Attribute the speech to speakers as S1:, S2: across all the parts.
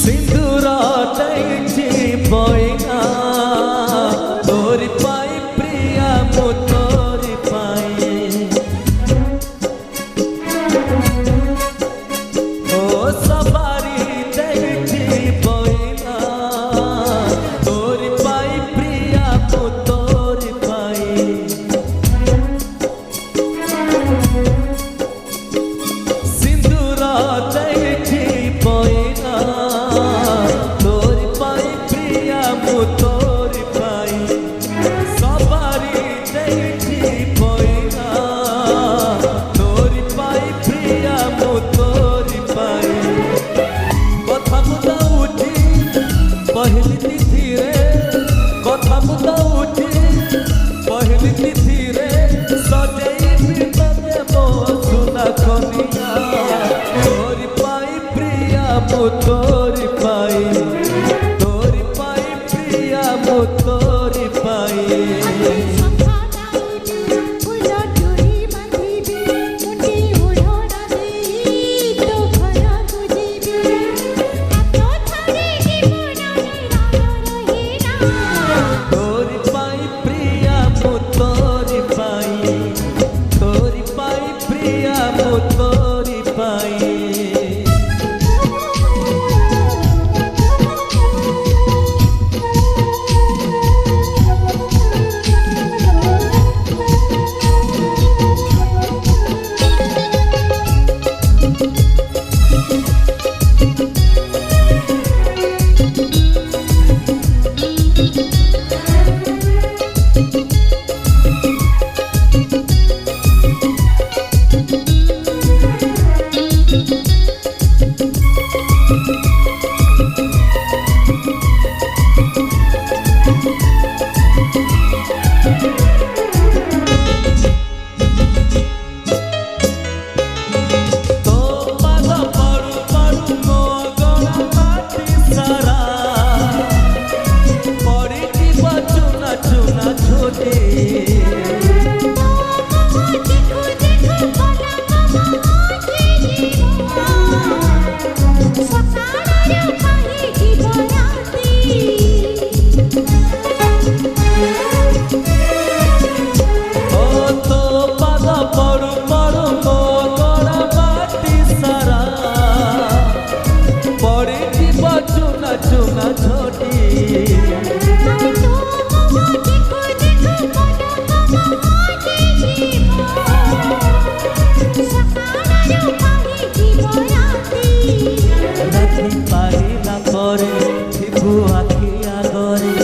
S1: सिंदूर दैछि बइना तोरी पाई प्रिया मो तोरी पाई ओ सवारी दैछि बइना तोरी पाई प्रिया मो तोरी पाई सिंदूर दैछि बइना तोरी पाई प्रिया मो तोरी पाई सवारी दैछि बइना तोरी पाई प्रिया मो तोरी पाई कथा मुदा उठी पहली तिथि रे कथा मुदा उठी पहली तिथि रे सजैबी तते मो सुना कनिया तोरी पाई प्रिया मो तोरी पाई तोरी पाई प्रिया मो तोरी पाई तोरी पाई प्रिया मो तोरी पाई तोरी पाई प्रिया मो तोरी पाई चुना छोटी राति पारिला परे थिबु आखि आगरे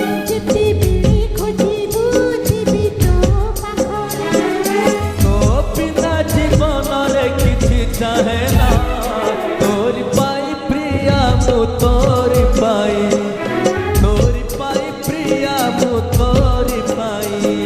S1: तो बिना जीवन रे किछि चाहे ना तोरी पाई प्रिया मो तोरी पाई तोरी पाई प्रिया मो तोरी पाई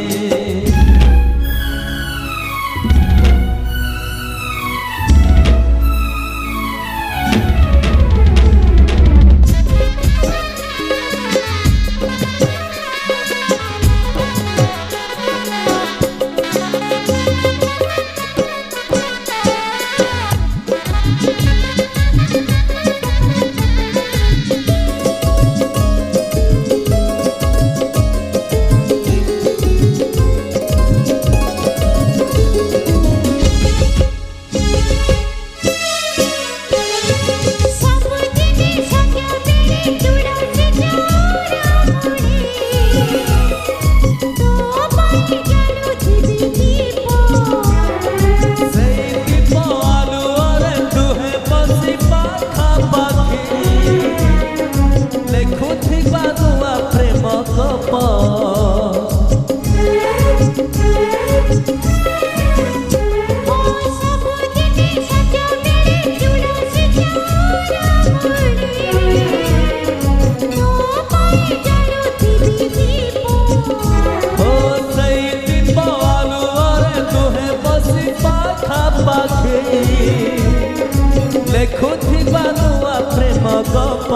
S1: ଲେଖୁଥିବା ନୂଆ ପ୍ରେମ ଗପ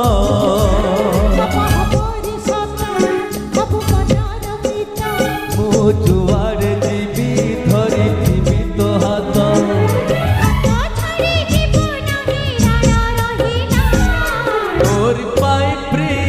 S1: तोरी पाई प्रिया